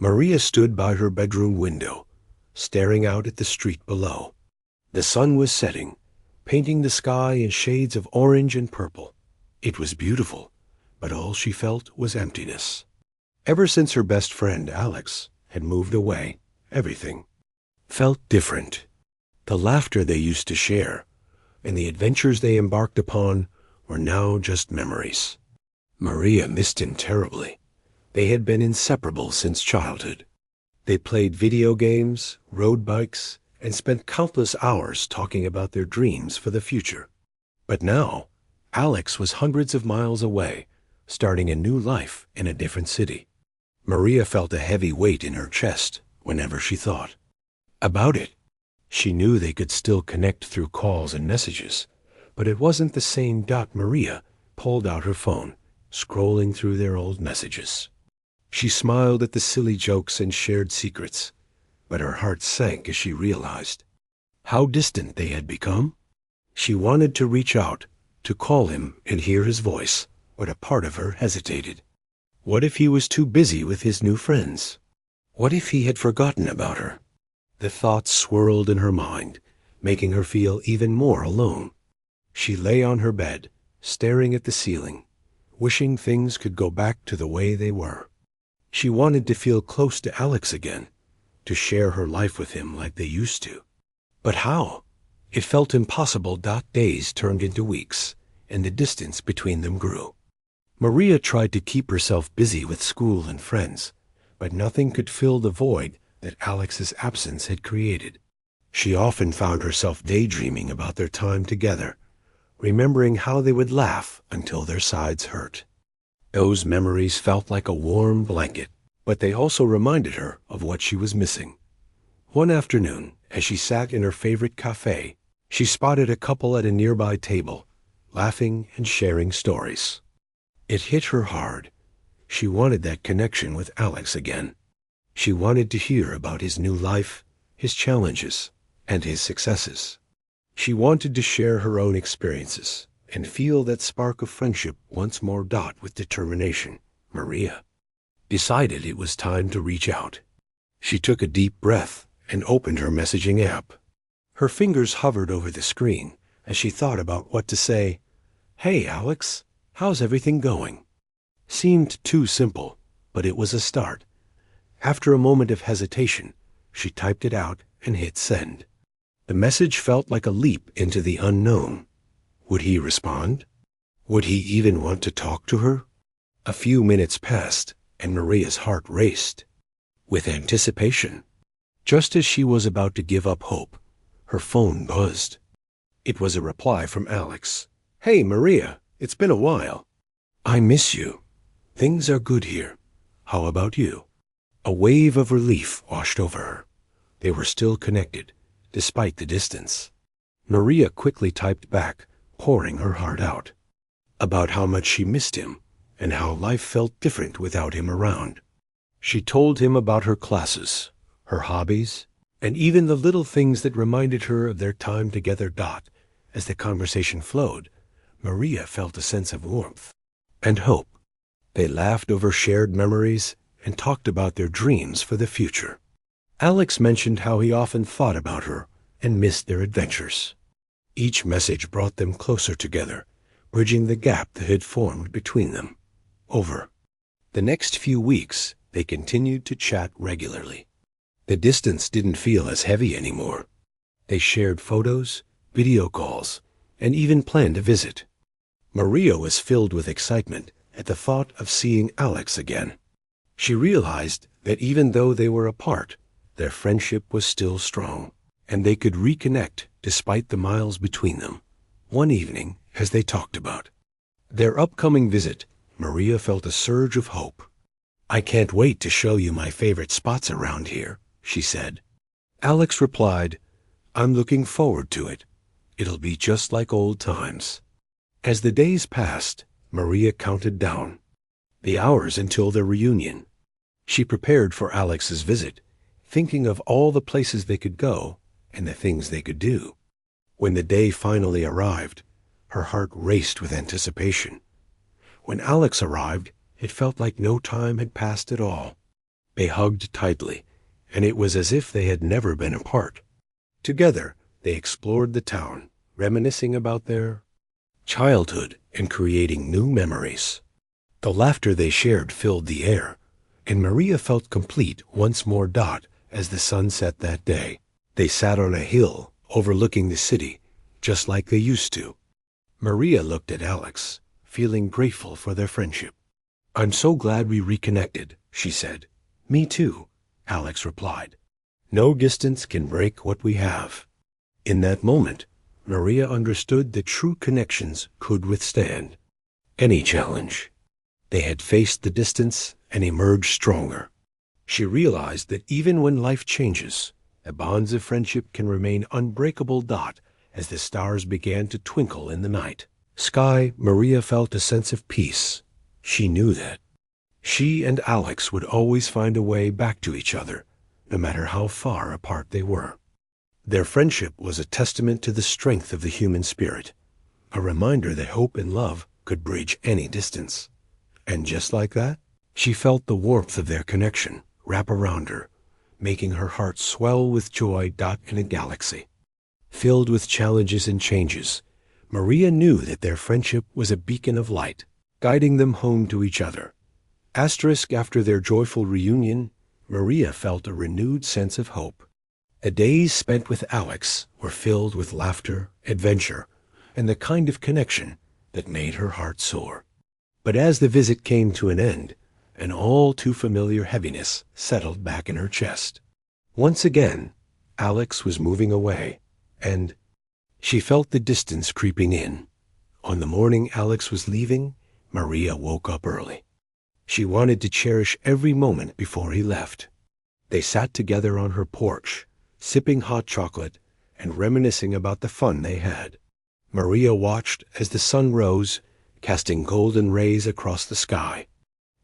Maria stood by her bedroom window, staring out at the street below. The sun was setting, painting the sky in shades of orange and purple. It was beautiful, but all she felt was emptiness. Ever since her best friend, Alex, had moved away, everything felt different. The laughter they used to share and the adventures they embarked upon were now just memories. Maria missed him terribly. They had been inseparable since childhood. They played video games, rode bikes, and spent countless hours talking about their dreams for the future. But now, Alex was hundreds of miles away, starting a new life in a different city. Maria felt a heavy weight in her chest whenever she thought about it. She knew they could still connect through calls and messages, but it wasn't the same. Maria pulled out her phone, scrolling through their old messages. She smiled at the silly jokes and shared secrets, but her heart sank as she realized how distant they had become. She wanted to reach out, to call him and hear his voice, but a part of her hesitated. What if he was too busy with his new friends? What if he had forgotten about her? The thoughts swirled in her mind, making her feel even more alone. She lay on her bed, staring at the ceiling, wishing things could go back to the way they were. She wanted to feel close to Alex again, to share her life with him like they used to. But how? It felt impossible. Days turned into weeks, and the distance between them grew. Maria tried to keep herself busy with school and friends, but nothing could fill the void that Alex's absence had created. She often found herself daydreaming about their time together, remembering how they would laugh until their sides hurt. Those memories felt like a warm blanket, but they also reminded her of what she was missing. One afternoon, as she sat in her favorite cafe, she spotted a couple at a nearby table, laughing and sharing stories. It hit her hard. She wanted that connection with Alex again. She wanted to hear about his new life, his challenges, and his successes. She wanted to share her own experiences and feel that spark of friendship once more. With determination, Maria decided it was time to reach out. She took a deep breath and opened her messaging app. Her fingers hovered over the screen as she thought about what to say. "Hey, Alex, how's everything going?" Seemed too simple, but it was a start. After a moment of hesitation, she typed it out and hit send. The message felt like a leap into the unknown. Would he respond? Would he even want to talk to her? A few minutes passed, and Maria's heart raced with anticipation. Just as she was about to give up hope, her phone buzzed. It was a reply from Alex. "Hey, Maria, it's been a while. I miss you. Things are good here. How about you?" A wave of relief washed over her. They were still connected, despite the distance. Maria quickly typed back, pouring her heart out, about how much she missed him and how life felt different without him around. She told him about her classes, her hobbies, and even the little things that reminded her of their time together. As the conversation flowed, Maria felt a sense of warmth and hope. They laughed over shared memories and talked about their dreams for the future. Alex mentioned how he often thought about her and missed their adventures. Each message brought them closer together, bridging the gap that had formed between them. Over the next few weeks, they continued to chat regularly. The distance didn't feel as heavy anymore. They shared photos, video calls, and even planned a visit. Maria was filled with excitement at the thought of seeing Alex again. She realized that even though they were apart, their friendship was still strong, and they could reconnect despite the miles between them. One evening, as they talked about their upcoming visit, Maria felt a surge of hope. "I can't wait to show you my favorite spots around here," she said. Alex replied, "I'm looking forward to it. It'll be just like old times." As the days passed, Maria counted down the hours until their reunion. She prepared for Alex's visit, thinking of all the places they could go and the things they could do. When the day finally arrived, her heart raced with anticipation. When Alex arrived, it felt like no time had passed at all. They hugged tightly, and it was as if they had never been apart. Together, they explored the town, reminiscing about their childhood and creating new memories. The laughter they shared filled the air, and Maria felt complete once more. As the sun set that day, they sat on a hill overlooking the city, just like they used to. Maria looked at Alex, feeling grateful for their friendship. "I'm so glad we reconnected," she said. "Me too," Alex replied. "No distance can break what we have." In that moment, Maria understood that true connections could withstand any challenge. They had faced the distance and emerged stronger. She realized that even when life changes, the bonds of friendship can remain unbreakable. As the stars began to twinkle in the night sky, Maria felt a sense of peace. She knew that she and Alex would always find a way back to each other, no matter how far apart they were. Their friendship was a testament to the strength of the human spirit, a reminder that hope and love could bridge any distance. And just like that, she felt the warmth of their connection wrap around her, making her heart swell with joy. In a galaxy filled with challenges and changes, Maria knew that their friendship was a beacon of light, guiding them home to each other. After their joyful reunion, Maria felt a renewed sense of hope. The days spent with Alex were filled with laughter, adventure, and the kind of connection that made her heart soar. But as the visit came to an end, an all too familiar heaviness settled back in her chest. Once again, Alex was moving away, and she felt the distance creeping in. On the morning Alex was leaving, Maria woke up early. She wanted to cherish every moment before he left. They sat together on her porch, sipping hot chocolate and reminiscing about the fun they had. Maria watched as the sun rose, casting golden rays across the sky.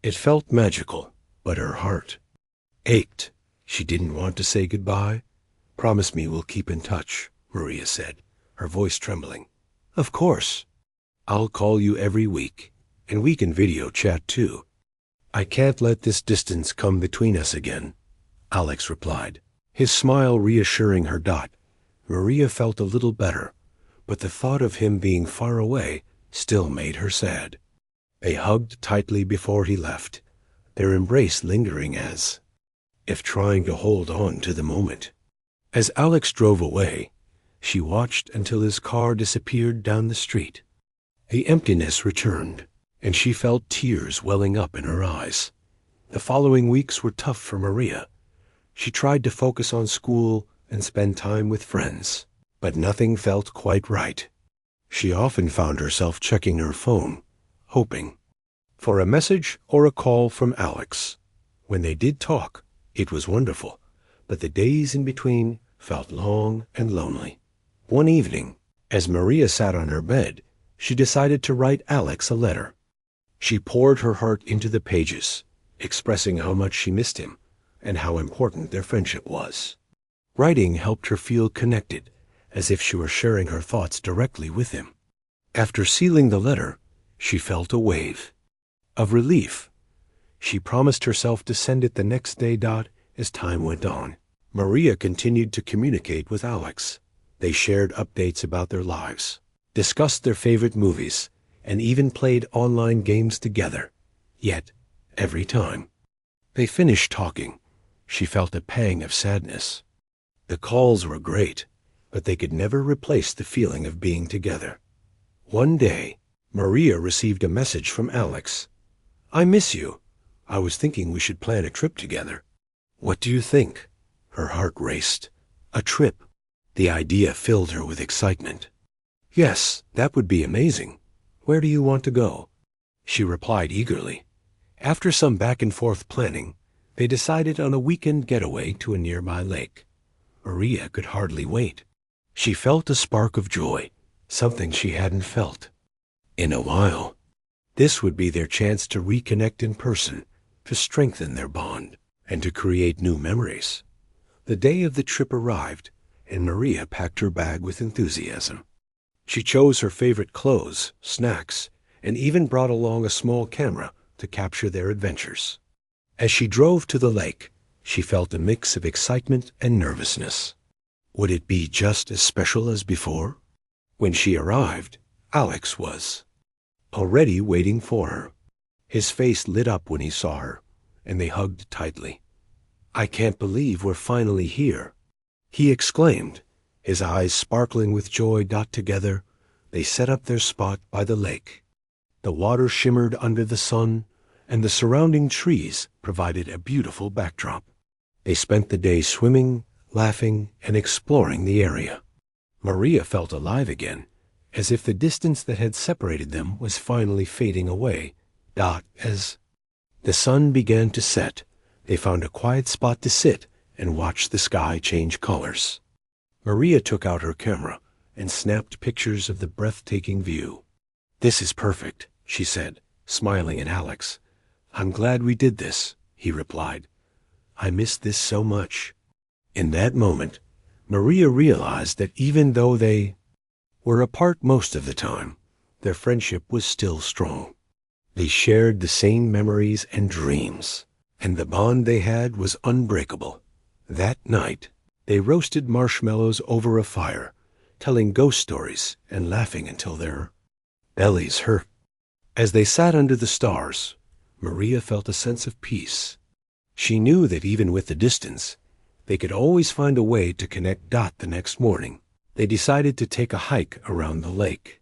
It felt magical, but her heart ached. She didn't want to say goodbye. "Promise me we'll keep in touch," Maria said, her voice trembling. "Of course. I'll call you every week, and we can video chat too." "I can't let this distance come between us again," Alex replied, his smile reassuring her. Maria felt a little better, but the thought of him being far away still made her sad. They hugged tightly before he left, their embrace lingering as if trying to hold on to the moment. As Alex drove away, she watched until his car disappeared down the street. The emptiness returned, and she felt tears welling up in her eyes. The following weeks were tough for Maria. She tried to focus on school and spend time with friends, but nothing felt quite right. She often found herself checking her phone, hoping for a message or a call from Alex. When they did talk, it was wonderful, but the days in between felt long and lonely. One evening, as Maria sat on her bed, she decided to write Alex a letter. She poured her heart into the pages, expressing how much she missed him and how important their friendship was. Writing helped her feel connected, as if she were sharing her thoughts directly with him. After sealing the letter, she felt a wave of relief. She promised herself to send it the next day. As time went on, Maria continued to communicate with Alex. They shared updates about their lives, discussed their favorite movies, and even played online games together. Yet, every time they finished talking, she felt a pang of sadness. The calls were great, but they could never replace the feeling of being together. One day, Maria received a message from Alex. "I miss you. I was thinking we should plan a trip together." "What do you think?" Her heart raced. A trip. The idea filled her with excitement. "Yes, that would be amazing. Where do you want to go?" She replied eagerly. After some back and forth planning, they decided on a weekend getaway to a nearby lake. Maria could hardly wait. She felt a spark of joy, something she hadn't felt in a while. This would be their chance to reconnect in person, to strengthen their bond, and to create new memories. The day of the trip arrived, and Maria packed her bag with enthusiasm. She chose her favorite clothes, snacks, and even brought along a small camera to capture their adventures. As she drove to the lake, she felt a mix of excitement and nervousness. Would it be just as special as before? When she arrived, Alex was already waiting for her. His face lit up when he saw her, and they hugged tightly. "I can't believe we're finally here," he exclaimed, his eyes sparkling with joy. Together, they set up their spot by the lake. The water shimmered under the sun, and the surrounding trees provided a beautiful backdrop. They spent the day swimming, laughing, and exploring the area. Maria felt alive again, as if the distance that had separated them was finally fading away. As the sun began to set, they found a quiet spot to sit and watch the sky change colors. Maria took out her camera and snapped pictures of the breathtaking view. "This is perfect," she said, smiling at Alex. "I'm glad we did this," he replied. "I missed this so much." In that moment, Maria realized that even though they were apart most of the time, their friendship was still strong. They shared the same memories and dreams, and the bond they had was unbreakable. That night, they roasted marshmallows over a fire, telling ghost stories and laughing until their bellies hurt. As they sat under the stars, Maria felt a sense of peace. She knew that even with the distance, they could always find a way to connect. The next morning, they decided to take a hike around the lake.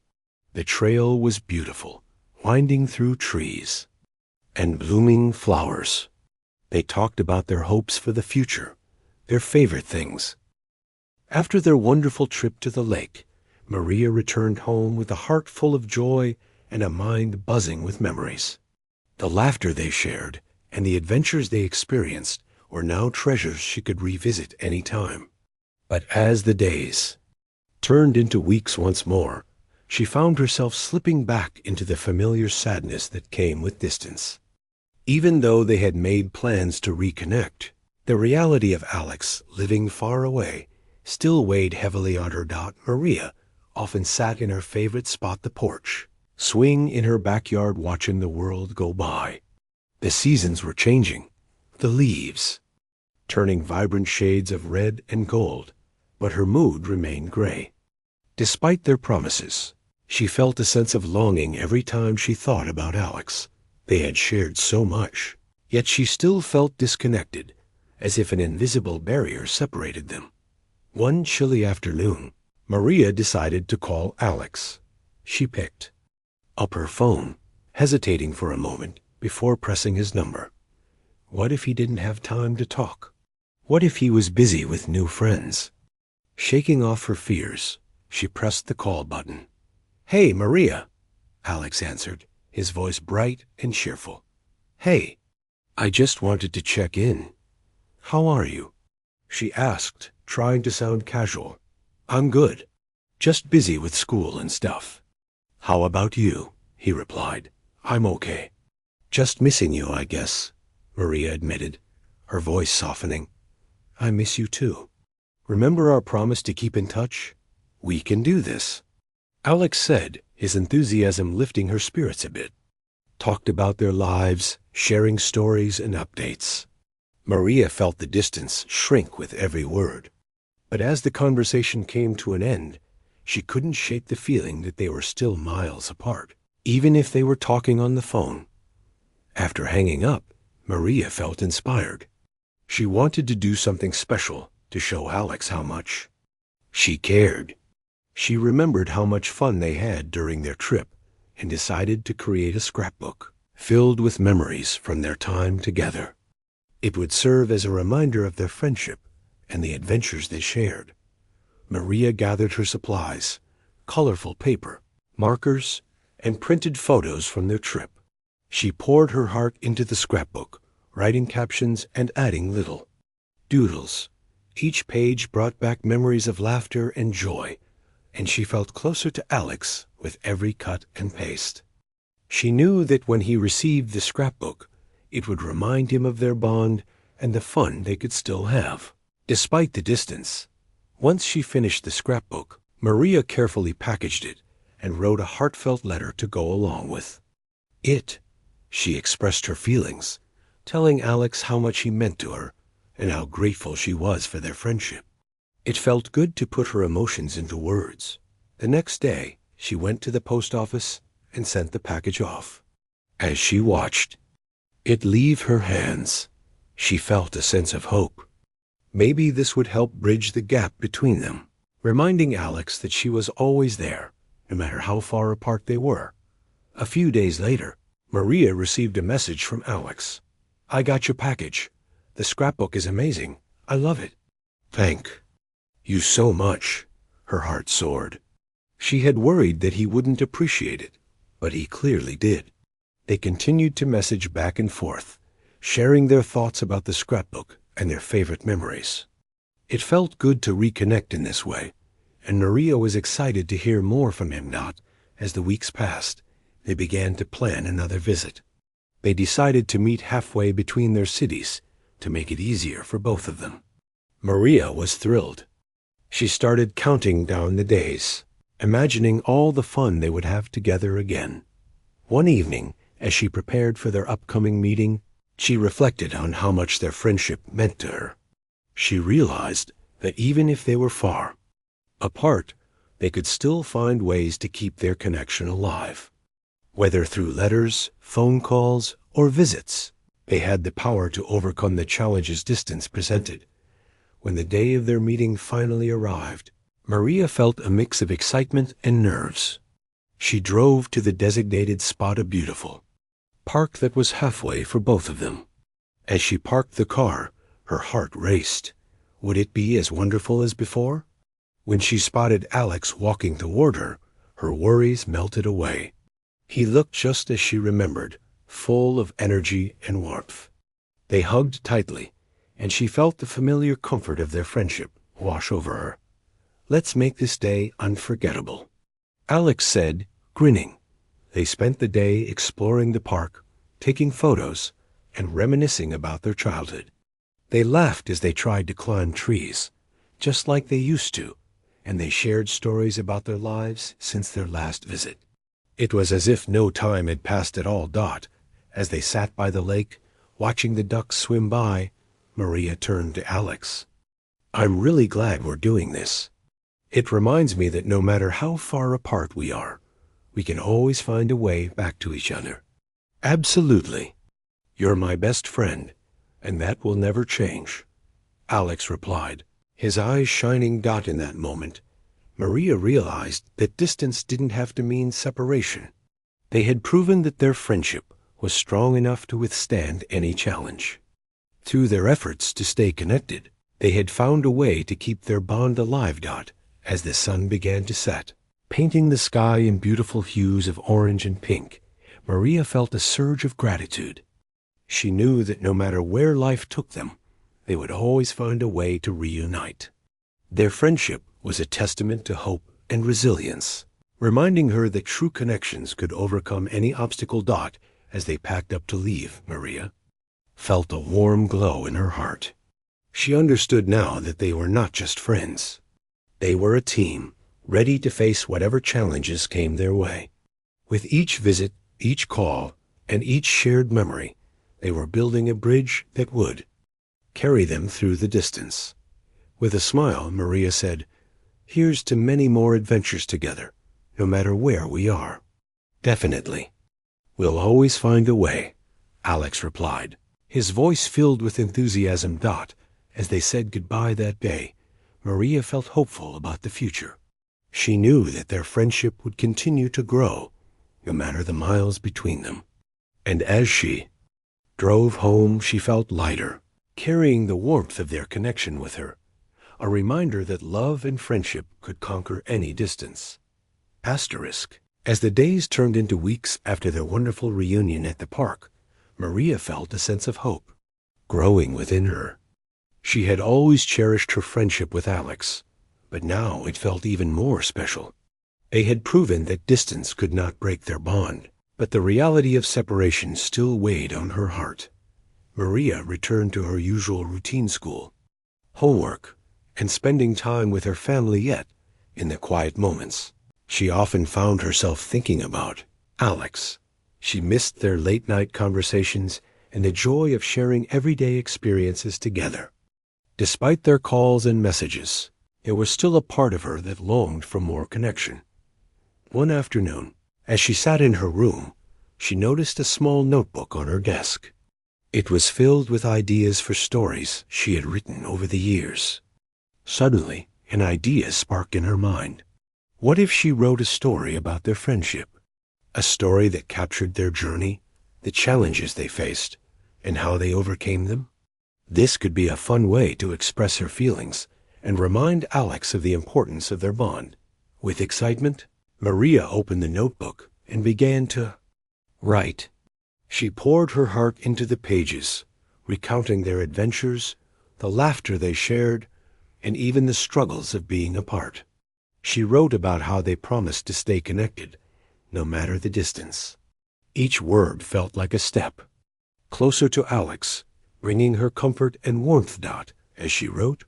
The trail was beautiful, winding through trees and blooming flowers. They talked about their hopes for the future, their favorite things. After their wonderful trip to the lake, Maria returned home with a heart full of joy and a mind buzzing with memories. The laughter they shared and the adventures they experienced were now treasures she could revisit any time. But as the days turned into weeks once more, she found herself slipping back into the familiar sadness that came with distance. Even though they had made plans to reconnect, the reality of Alex living far away still weighed heavily on her. Maria often sat in her favorite spot, the porch, swing in her backyard watching the world go by. The seasons were changing, the leaves turning vibrant shades of red and gold, but her mood remained gray. Despite their promises, she felt a sense of longing every time she thought about Alex. They had shared so much, yet she still felt disconnected, as if an invisible barrier separated them. One chilly afternoon, Maria decided to call Alex. She picked up her phone, hesitating for a moment before pressing his number. What if he didn't have time to talk? What if he was busy with new friends? Shaking off her fears, she pressed the call button. "Hey, Maria," Alex answered, his voice bright and cheerful. "Hey, I just wanted to check in. How are you?" she asked, trying to sound casual. "I'm good. Just busy with school and stuff." "How about you?" he replied. "I'm okay. Just missing you, I guess," Maria admitted, her voice softening. "I miss you too. Remember our promise to keep in touch? We can do this," Alex said, his enthusiasm lifting her spirits a bit. Talked about their lives, sharing stories and updates. Maria felt the distance shrink with every word. But as the conversation came to an end, she couldn't shake the feeling that they were still miles apart, even if they were talking on the phone. After hanging up, Maria felt inspired. She wanted to do something special to show Alex how much she cared. She remembered how much fun they had during their trip and decided to create a scrapbook filled with memories from their time together. It would serve as a reminder of their friendship and the adventures they shared. Maria gathered her supplies, colorful paper, markers, and printed photos from their trip. She poured her heart into the scrapbook, writing captions and adding little doodles. Each page brought back memories of laughter and joy, and she felt closer to Alex with every cut and paste. She knew that when he received the scrapbook, it would remind him of their bond and the fun they could still have, despite the distance. Once she finished the scrapbook, Maria carefully packaged it and wrote a heartfelt letter to go along with it. She expressed her feelings, telling Alex how much he meant to her and how grateful she was for their friendship. It felt good to put her emotions into words. The next day, she went to the post office and sent the package off. As she watched it leave her hands, she felt a sense of hope. Maybe this would help bridge the gap between them, reminding Alex that she was always there, no matter how far apart they were. A few days later, Maria received a message from Alex. "I got your package. The scrapbook is amazing. I love it." "Thank you so much." Her heart soared. She had worried that he wouldn't appreciate it, but he clearly did. They continued to message back and forth, sharing their thoughts about the scrapbook and their favorite memories. It felt good to reconnect in this way, and Maria was excited to hear more from him. As the weeks passed, they began to plan another visit. They decided to meet halfway between their cities to make it easier for both of them. Maria was thrilled. She started counting down the days, imagining all the fun they would have together again. One evening, as she prepared for their upcoming meeting, she reflected on how much their friendship meant to her. She realized that even if they were far apart, they could still find ways to keep their connection alive. Whether through letters, phone calls, or visits, they had the power to overcome the challenges distance presented. When the day of their meeting finally arrived, Maria felt a mix of excitement and nerves. She drove to the designated spot, a beautiful park that was halfway for both of them. As she parked the car, her heart raced. Would it be as wonderful as before? When she spotted Alex walking toward her, her worries melted away. He looked just as she remembered, full of energy and warmth. They hugged tightly, and she felt the familiar comfort of their friendship wash over her. "Let's make this day unforgettable," Alex said, grinning. They spent the day exploring the park, taking photos, and reminiscing about their childhood. They laughed as they tried to climb trees, just like they used to, and they shared stories about their lives since their last visit. It was as if no time had passed at all. As they sat by the lake, watching the ducks swim by, Maria turned to Alex. "I'm really glad we're doing this. It reminds me that no matter how far apart we are, we can always find a way back to each other." "Absolutely. You're my best friend, and that will never change," Alex replied, his eyes shining. In that moment, Maria realized that distance didn't have to mean separation. They had proven that their friendship was strong enough to withstand any challenge. Through their efforts to stay connected, they had found a way to keep their bond alive. As the sun began to set, painting the sky in beautiful hues of orange and pink, Maria felt a surge of gratitude. She knew that no matter where life took them, they would always find a way to reunite. Their friendship was a testament to hope and resilience, reminding her that true connections could overcome any obstacle. As they packed up to leave, Maria felt a warm glow in her heart. She understood now that they were not just friends. They were a team, ready to face whatever challenges came their way. With each visit, each call, and each shared memory, they were building a bridge that would carry them through the distance. With a smile, Maria said, "Here's to many more adventures together, no matter where we are." "Definitely. We'll always find a way," Alex replied, his voice filled with enthusiasm. As they said goodbye that day, Maria felt hopeful about the future. She knew that their friendship would continue to grow, no matter the miles between them. And as she drove home, she felt lighter, carrying the warmth of their connection with her, a reminder that love and friendship could conquer any distance. As the days turned into weeks after their wonderful reunion at the park, Maria felt a sense of hope growing within her. She had always cherished her friendship with Alex, but now it felt even more special. They had proven that distance could not break their bond, but the reality of separation still weighed on her heart. Maria returned to her usual routine: school, homework, and spending time with her family. Yet, in the quiet moments, she often found herself thinking about Alex. She missed their late-night conversations and the joy of sharing everyday experiences together. Despite their calls and messages, there was still a part of her that longed for more connection. One afternoon, as she sat in her room, she noticed a small notebook on her desk. It was filled with ideas for stories she had written over the years. Suddenly, an idea sparked in her mind. What if she wrote a story about their friendship? A story that captured their journey, the challenges they faced, and how they overcame them? This could be a fun way to express her feelings and remind Alex of the importance of their bond. With excitement, Maria opened the notebook and began to write. She poured her heart into the pages, recounting their adventures, the laughter they shared, and even the struggles of being apart. She wrote about how they promised to stay connected, no matter the distance. Each word felt like a step closer to Alex, bringing her comfort and warmth. As she wrote,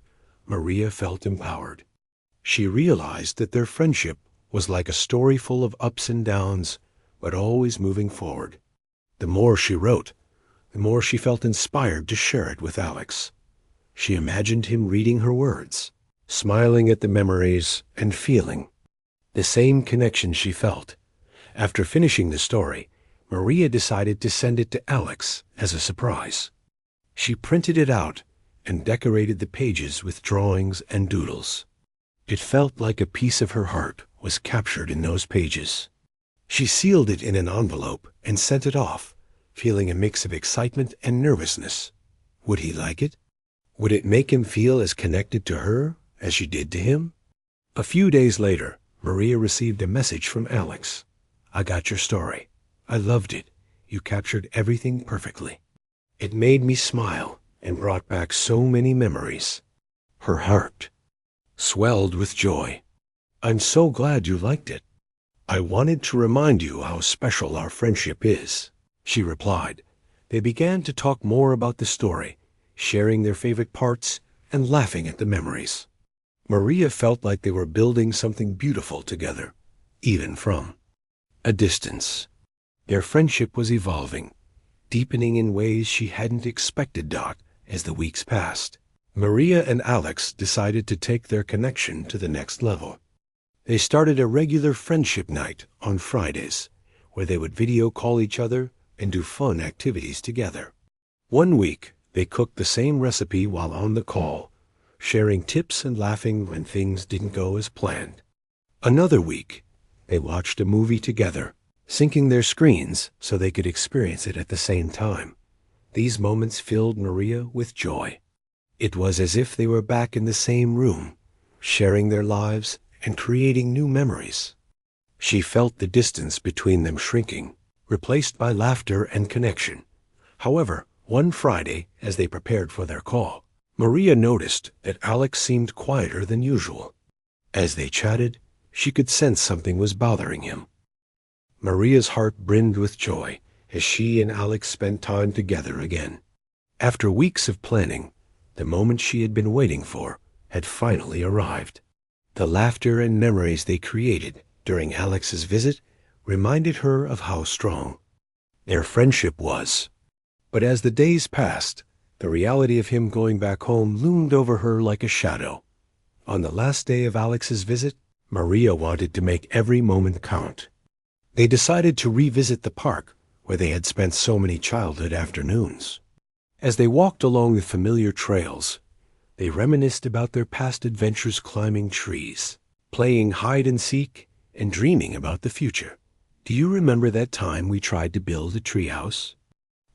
Maria felt empowered. She realized that their friendship was like a story full of ups and downs, but always moving forward. The more she wrote, the more she felt inspired to share it with Alex. She imagined him reading her words, smiling at the memories, and feeling the same connection she felt. After finishing the story, Maria decided to send it to Alex as a surprise. She printed it out and decorated the pages with drawings and doodles. It felt like a piece of her heart was captured in those pages. She sealed it in an envelope and sent it off, feeling a mix of excitement and nervousness. Would he like it? Would it make him feel as connected to her as she did to him? A few days later, Maria received a message from Alex. "I got your story. I loved it. You captured everything perfectly. It made me smile and brought back so many memories." Her heart swelled with joy. "I'm so glad you liked it. I wanted to remind you how special our friendship is," she replied. They began to talk more about the story, sharing their favorite parts and laughing at the memories. Maria felt like they were building something beautiful together, even from a distance. Their friendship was evolving, deepening in ways she hadn't expected. As the weeks passed, Maria and Alex decided to take their connection to the next level. They started a regular friendship night on Fridays, where they would video call each other and do fun activities together. One week, they cooked the same recipe while on the call, sharing tips and laughing when things didn't go as planned. Another week, they watched a movie together, syncing their screens so they could experience it at the same time. These moments filled Maria with joy. It was as if they were back in the same room, sharing their lives and creating new memories. She felt the distance between them shrinking, replaced by laughter and connection. However, one Friday, as they prepared for their call, Maria noticed that Alex seemed quieter than usual. As they chatted, she could sense something was bothering him. Maria's heart brimmed with joy as she and Alex spent time together again. After weeks of planning, the moment she had been waiting for had finally arrived. The laughter and memories they created during Alex's visit reminded her of how strong their friendship was. But as the days passed, the reality of him going back home loomed over her like a shadow. On the last day of Alex's visit, Maria wanted to make every moment count. They decided to revisit the park where they had spent so many childhood afternoons. As they walked along the familiar trails, they reminisced about their past adventures climbing trees, playing hide and seek, and dreaming about the future. "Do you remember that time we tried to build a treehouse?"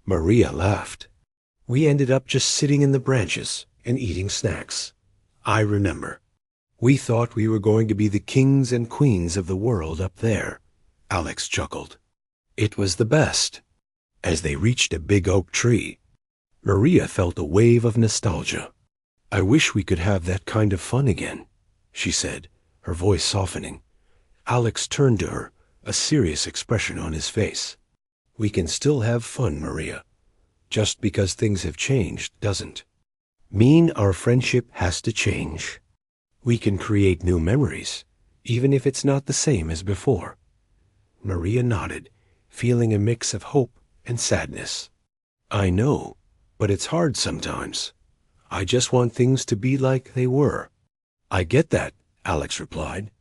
Maria laughed. "We ended up just sitting in the branches and eating snacks. I remember. We thought we were going to be the kings and queens of the world up there," Alex chuckled. "It was the best." As they reached a big oak tree, Maria felt a wave of nostalgia. "I wish we could have that kind of fun again," she said, her voice softening. Alex turned to her, a serious expression on his face. "We can still have fun, Maria. Just because things have changed doesn't mean our friendship has to change. We can create new memories, even if it's not the same as before." Maria nodded, feeling a mix of hope and sadness. I know, but it's hard sometimes. I just want things to be like they were. I get that, Alex replied.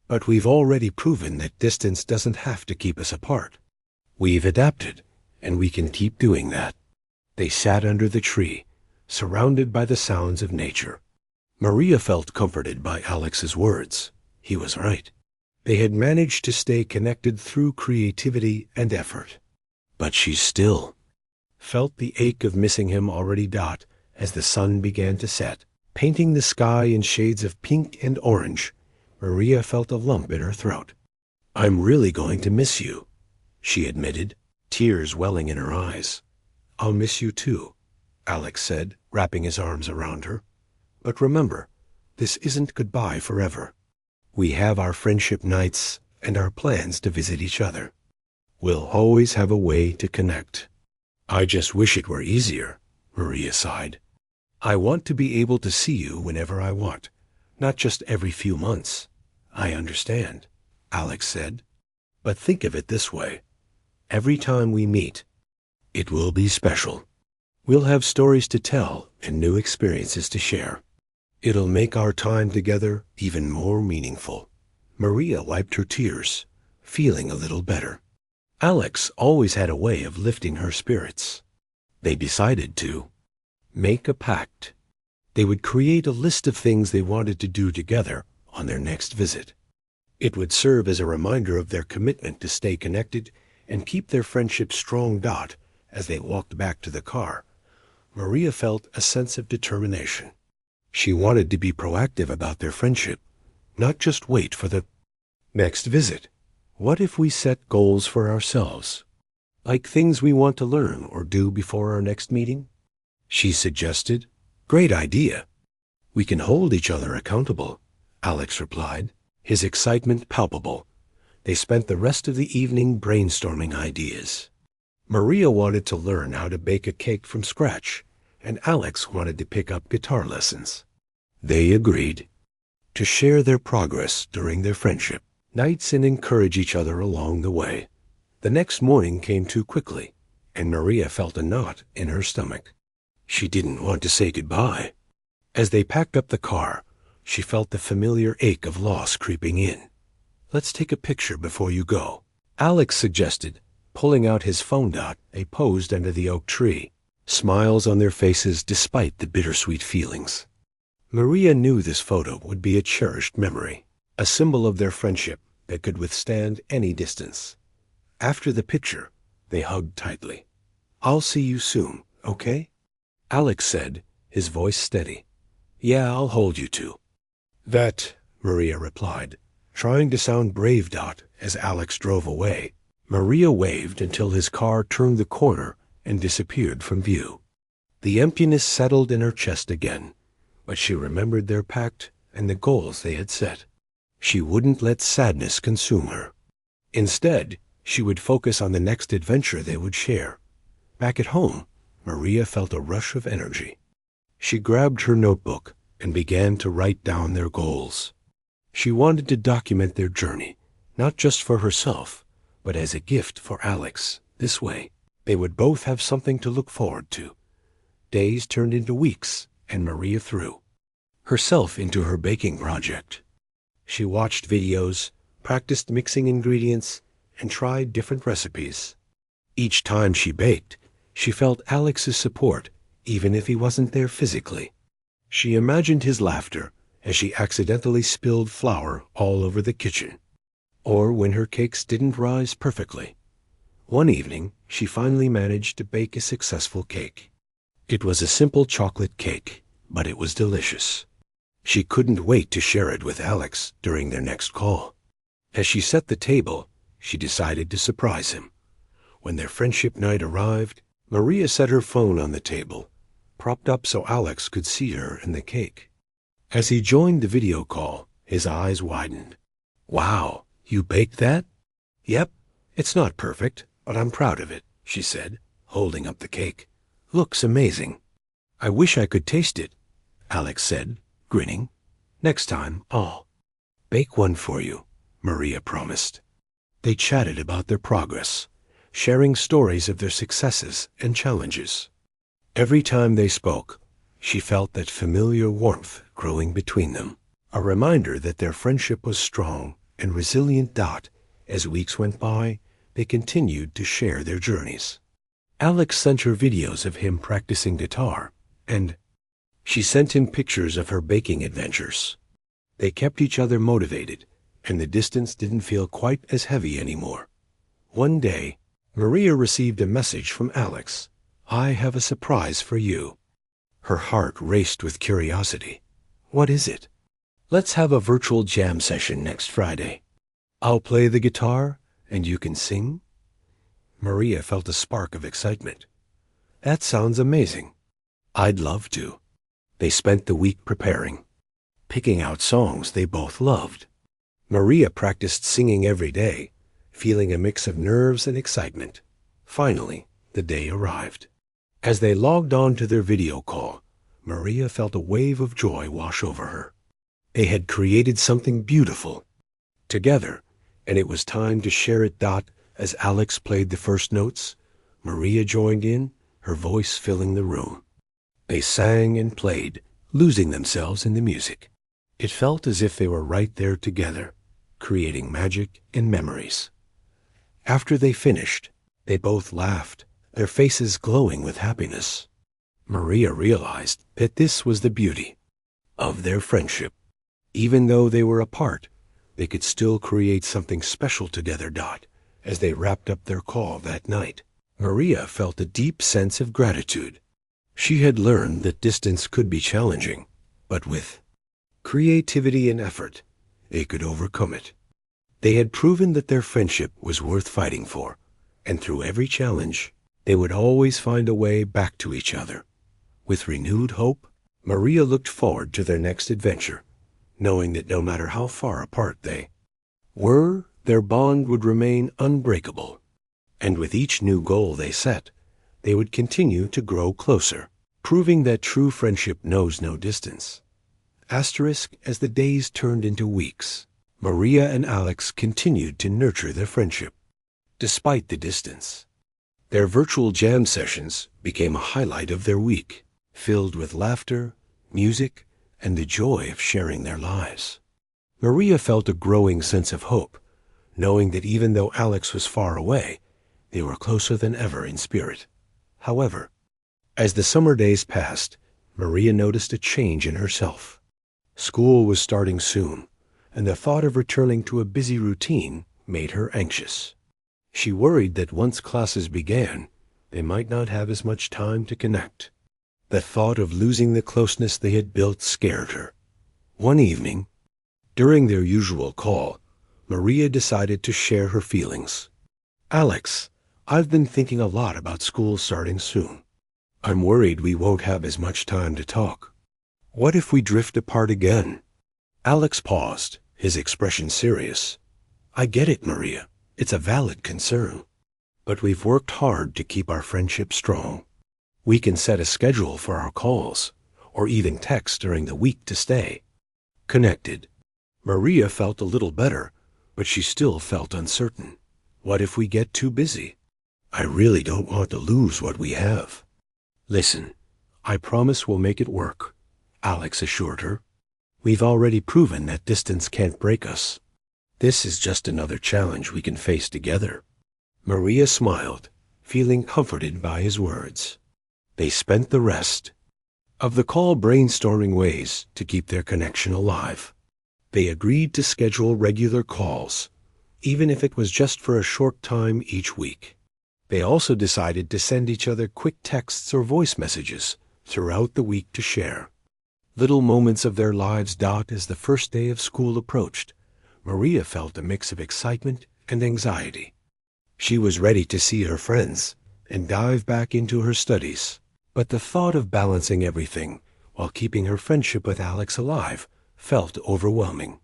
But we've already proven that distance doesn't have to keep us apart. We've adapted, and we can keep doing that. They sat under the tree, surrounded by the sounds of nature. Maria felt comforted by Alex's words. He was right. They had managed to stay connected through creativity and effort. But she still felt the ache of missing him already dot as the sun began to set, painting the sky in shades of pink and orange. Maria felt a lump in her throat. I'm really going to miss you, she admitted, tears welling in her eyes. I'll miss you too, Alex said, wrapping his arms around her. But remember, this isn't goodbye forever. We have our friendship nights and our plans to visit each other. We'll always have a way to connect. I just wish it were easier, Maria sighed. I want to be able to see you whenever I want, not just every few months. I understand, Alex said. But think of it this way. Every time we meet, it will be special. We'll have stories to tell and new experiences to share. It'll make our time together even more meaningful. Maria wiped her tears, feeling a little better. Alex always had a way of lifting her spirits. They decided to make a pact. They would create a list of things they wanted to do together on their next visit. It would serve as a reminder of their commitment to stay connected and keep their friendship strong. As they walked back to the car, Maria felt a sense of determination. She wanted to be proactive about their friendship, not just wait for the next visit. What if we set goals for ourselves, like things we want to learn or do before our next meeting? She suggested. Great idea. We can hold each other accountable, Alex replied, his excitement palpable. They spent the rest of the evening brainstorming ideas. Maria wanted to learn how to bake a cake from scratch, and Alex wanted to pick up guitar lessons. They agreed to share their progress during their friendship nights and encourage each other along the way. The next morning came too quickly, and Maria felt a knot in her stomach. She didn't want to say goodbye. As they packed up the car, she felt the familiar ache of loss creeping in. Let's take a picture before you go, Alex suggested, pulling out his phone. They posed under the oak tree, smiles on their faces despite the bittersweet feelings. Maria knew this photo would be a cherished memory, a symbol of their friendship that could withstand any distance. After the picture, they hugged tightly. I'll see you soon, okay? Alex said, his voice steady. Yeah, I'll hold you too. That, Maria replied, trying to sound brave. As Alex drove away, Maria waved until his car turned the corner and disappeared from view. The emptiness settled in her chest again, but she remembered their pact and the goals they had set. She wouldn't let sadness consume her. Instead, she would focus on the next adventure they would share. Back at home, Maria felt a rush of energy. She grabbed her notebook and began to write down their goals. She wanted to document their journey, not just for herself, but as a gift for Alex. This way, they would both have something to look forward to. Days turned into weeks, and Maria threw herself into her baking project. She watched videos, practiced mixing ingredients, and tried different recipes. Each time she baked, she felt Alex's support, even if he wasn't there physically. She imagined his laughter as she accidentally spilled flour all over the kitchen, or when her cakes didn't rise perfectly. One evening, she finally managed to bake a successful cake. It was a simple chocolate cake, but it was delicious. She couldn't wait to share it with Alex during their next call. As she set the table, she decided to surprise him. When their friendship night arrived, Maria set her phone on the table, propped up so Alex could see her and the cake. As he joined the video call, his eyes widened. Wow, you baked that? Yep, it's not perfect, but I'm proud of it, she said, holding up the cake. Looks amazing. I wish I could taste it, Alex said, grinning. Next time, I'll bake one for you, Maria promised. They chatted about their progress, sharing stories of their successes and challenges. Every time they spoke, she felt that familiar warmth growing between them, a reminder that their friendship was strong and resilient. As weeks went by, they continued to share their journeys. Alex sent her videos of him practicing guitar, and she sent him pictures of her baking adventures. They kept each other motivated, and the distance didn't feel quite as heavy anymore. One day, Maria received a message from Alex. "I have a surprise for you." Her heart raced with curiosity. "What is it?" "Let's have a virtual jam session next Friday. I'll play the guitar, and you can sing." Maria felt a spark of excitement. "That sounds amazing. I'd love to." They spent the week preparing, picking out songs they both loved. Maria practiced singing every day, feeling a mix of nerves and excitement. Finally, the day arrived. As they logged on to their video call, Maria felt a wave of joy wash over her. They had created something beautiful together, and it was time to share it. As Alex played the first notes, Maria joined in, her voice filling the room. They sang and played, losing themselves in the music. It felt as if they were right there together, creating magic and memories. After they finished, they both laughed, their faces glowing with happiness. Maria realized that this was the beauty of their friendship. Even though they were apart, they could still create something special together. As they wrapped up their call that night, Maria felt a deep sense of gratitude. She had learned that distance could be challenging, but with creativity and effort, they could overcome it. They had proven that their friendship was worth fighting for, and through every challenge, they would always find a way back to each other. With renewed hope, Maria looked forward to their next adventure, knowing that no matter how far apart they were, their bond would remain unbreakable. And with each new goal they set, they would continue to grow closer, proving that true friendship knows no distance. As the days turned into weeks, Maria and Alex continued to nurture their friendship. Despite the distance, their virtual jam sessions became a highlight of their week, filled with laughter, music, and the joy of sharing their lives. Maria felt a growing sense of hope, knowing that even though Alex was far away, they were closer than ever in spirit. However, as the summer days passed, Maria noticed a change in herself. School was starting soon, and the thought of returning to a busy routine made her anxious. She worried that once classes began, they might not have as much time to connect. The thought of losing the closeness they had built scared her. One evening, during their usual call, Maria decided to share her feelings. "Alex, I've been thinking a lot about school starting soon. I'm worried we won't have as much time to talk. What if we drift apart again?" Alex paused, his expression serious. "I get it, Maria. It's a valid concern. But we've worked hard to keep our friendship strong. We can set a schedule for our calls, or even text during the week to stay connected." Maria felt a little better, but she still felt uncertain. "What if we get too busy? I really don't want to lose what we have." "Listen, I promise we'll make it work," Alex assured her. "We've already proven that distance can't break us. This is just another challenge we can face together." Maria smiled, feeling comforted by his words. They spent the rest of the call brainstorming ways to keep their connection alive. They agreed to schedule regular calls, even if it was just for a short time each week. They also decided to send each other quick texts or voice messages throughout the week to share little moments of their lives. As the first day of school approached, Maria felt a mix of excitement and anxiety. She was ready to see her friends and dive back into her studies, but the thought of balancing everything while keeping her friendship with Alex alive felt overwhelming.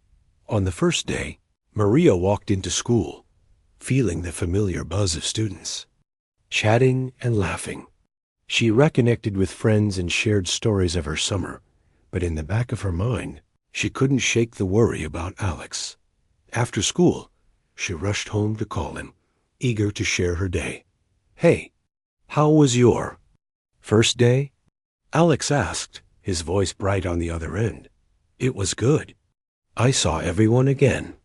On the first day, Maria walked into school, feeling the familiar buzz of students, chatting and laughing. She reconnected with friends and shared stories of her summer, but in the back of her mind, she couldn't shake the worry about Alex. After school, she rushed home to call him, eager to share her day. Hey, how was your first day? Alex asked, his voice bright on the other end. It was good. I saw everyone again.